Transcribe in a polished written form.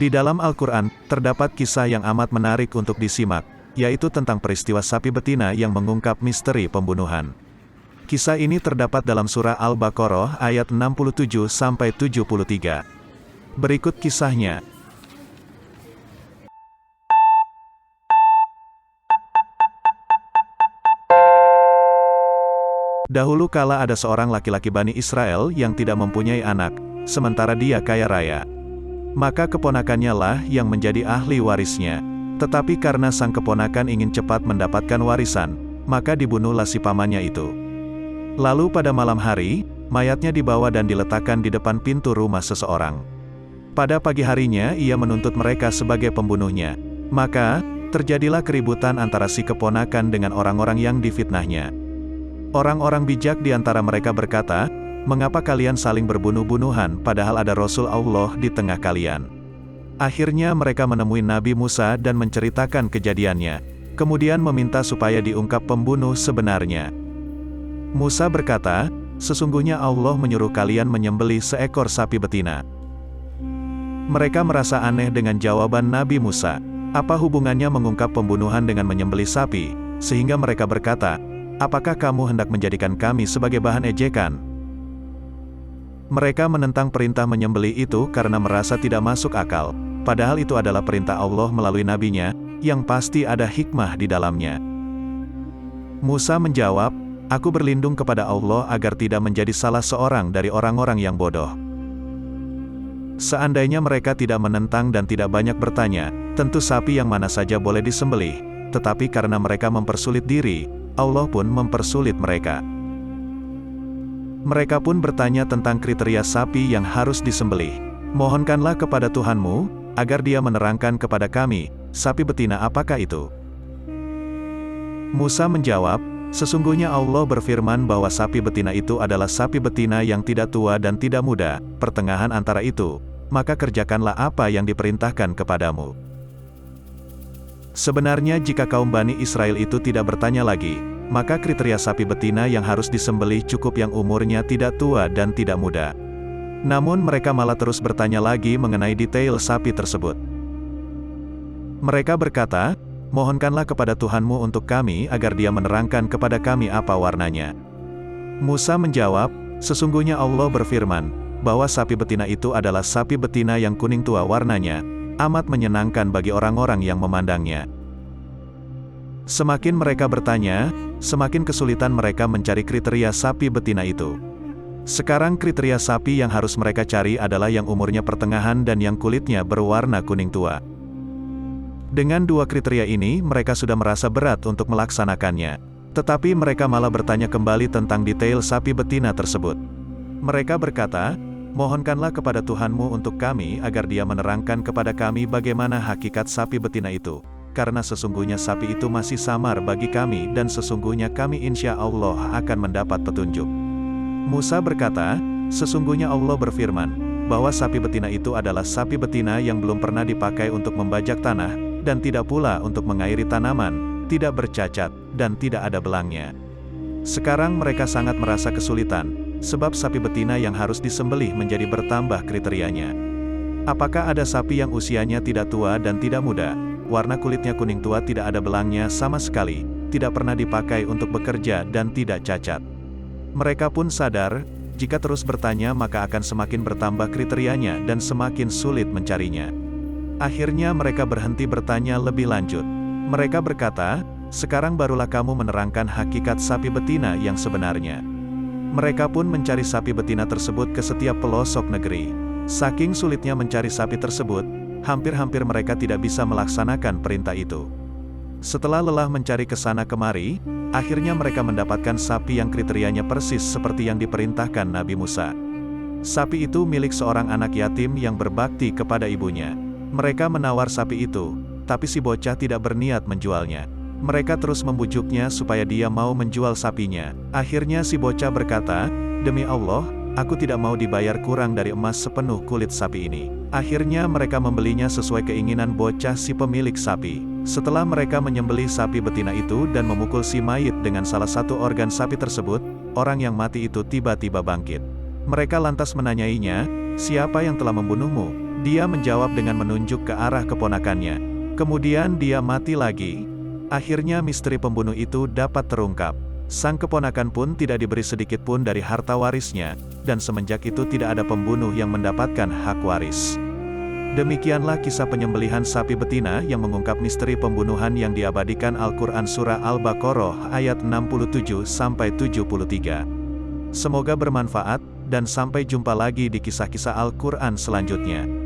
Di dalam Al-Quran, terdapat kisah yang amat menarik untuk disimak, yaitu tentang peristiwa sapi betina yang mengungkap misteri pembunuhan. Kisah ini terdapat dalam surah Al-Baqarah ayat 67-73. Berikut kisahnya. Dahulu kala ada seorang laki-laki Bani Israel yang tidak mempunyai anak, sementara dia kaya raya. Maka keponakannya lah yang menjadi ahli warisnya. Tetapi karena sang keponakan ingin cepat mendapatkan warisan, maka dibunuhlah si pamannya itu. Lalu pada malam hari, mayatnya dibawa dan diletakkan di depan pintu rumah seseorang. Pada pagi harinya ia menuntut mereka sebagai pembunuhnya. Maka, terjadilah keributan antara si keponakan dengan orang-orang yang difitnahnya. Orang-orang bijak di antara mereka berkata, "Mengapa kalian saling berbunuh-bunuhan padahal ada Rasul Allah di tengah kalian?" Akhirnya mereka menemui Nabi Musa dan menceritakan kejadiannya. Kemudian meminta supaya diungkap pembunuh sebenarnya. Musa berkata, "Sesungguhnya Allah menyuruh kalian menyembelih seekor sapi betina." Mereka merasa aneh dengan jawaban Nabi Musa. Apa hubungannya mengungkap pembunuhan dengan menyembelih sapi? Sehingga mereka berkata, "Apakah kamu hendak menjadikan kami sebagai bahan ejekan?" Mereka menentang perintah menyembelih itu karena merasa tidak masuk akal, padahal itu adalah perintah Allah melalui nabinya, yang pasti ada hikmah di dalamnya. Musa menjawab, "Aku berlindung kepada Allah agar tidak menjadi salah seorang dari orang-orang yang bodoh." Seandainya mereka tidak menentang dan tidak banyak bertanya, tentu sapi yang mana saja boleh disembelih, tetapi karena mereka mempersulit diri, Allah pun mempersulit mereka. Mereka pun bertanya tentang kriteria sapi yang harus disembelih. "Mohonkanlah kepada Tuhanmu, agar Dia menerangkan kepada kami, sapi betina apakah itu?" Musa menjawab, "Sesungguhnya Allah berfirman bahwa sapi betina itu adalah sapi betina yang tidak tua dan tidak muda, pertengahan antara itu, maka kerjakanlah apa yang diperintahkan kepadamu." Sebenarnya jika kaum Bani Israel itu tidak bertanya lagi, maka kriteria sapi betina yang harus disembelih cukup yang umurnya tidak tua dan tidak muda. Namun mereka malah terus bertanya lagi mengenai detail sapi tersebut. Mereka berkata, "Mohonkanlah kepada Tuhanmu untuk kami agar Dia menerangkan kepada kami apa warnanya." Musa menjawab, "Sesungguhnya Allah berfirman, bahwa sapi betina itu adalah sapi betina yang kuning tua warnanya, amat menyenangkan bagi orang-orang yang memandangnya." Semakin mereka bertanya, semakin kesulitan mereka mencari kriteria sapi betina itu. Sekarang kriteria sapi yang harus mereka cari adalah yang umurnya pertengahan dan yang kulitnya berwarna kuning tua. Dengan dua kriteria ini mereka sudah merasa berat untuk melaksanakannya. Tetapi mereka malah bertanya kembali tentang detail sapi betina tersebut. Mereka berkata, "Mohonkanlah kepada Tuhanmu untuk kami agar Dia menerangkan kepada kami bagaimana hakikat sapi betina itu. Karena sesungguhnya sapi itu masih samar bagi kami dan sesungguhnya kami insya Allah akan mendapat petunjuk." Musa berkata, "Sesungguhnya Allah berfirman, bahwa sapi betina itu adalah sapi betina yang belum pernah dipakai untuk membajak tanah, dan tidak pula untuk mengairi tanaman, tidak bercacat, dan tidak ada belangnya." Sekarang mereka sangat merasa kesulitan, sebab sapi betina yang harus disembelih menjadi bertambah kriterianya. Apakah ada sapi yang usianya tidak tua dan tidak muda, warna kulitnya kuning tua tidak ada belangnya sama sekali, tidak pernah dipakai untuk bekerja dan tidak cacat? Mereka pun sadar, jika terus bertanya maka akan semakin bertambah kriterianya dan semakin sulit mencarinya. Akhirnya mereka berhenti bertanya lebih lanjut. Mereka berkata, "Sekarang barulah kamu menerangkan hakikat sapi betina yang sebenarnya." Mereka pun mencari sapi betina tersebut ke setiap pelosok negeri. Saking sulitnya mencari sapi tersebut, hampir-hampir mereka tidak bisa melaksanakan perintah itu. Setelah lelah mencari ke sana kemari, akhirnya mereka mendapatkan sapi yang kriterianya persis seperti yang diperintahkan Nabi Musa. Sapi itu milik seorang anak yatim yang berbakti kepada ibunya. Mereka menawar sapi itu, tapi si bocah tidak berniat menjualnya. Mereka terus membujuknya supaya dia mau menjual sapinya. Akhirnya si bocah berkata, "Demi Allah, aku tidak mau dibayar kurang dari emas sepenuh kulit sapi ini." Akhirnya mereka membelinya sesuai keinginan bocah si pemilik sapi. Setelah mereka menyembelih sapi betina itu dan memukul si mayit dengan salah satu organ sapi tersebut, orang yang mati itu tiba-tiba bangkit. Mereka lantas menanyainya, "Siapa yang telah membunuhmu, Dia menjawab dengan menunjuk ke arah keponakannya. Kemudian dia mati lagi. Akhirnya misteri pembunuh itu dapat terungkap. Sang keponakan pun tidak diberi sedikit pun dari harta warisnya, dan semenjak itu tidak ada pembunuh yang mendapatkan hak waris. Demikianlah kisah penyembelihan sapi betina yang mengungkap misteri pembunuhan yang diabadikan Al-Quran Surah Al-Baqarah ayat 67-73. Semoga bermanfaat, dan sampai jumpa lagi di kisah-kisah Al-Quran selanjutnya.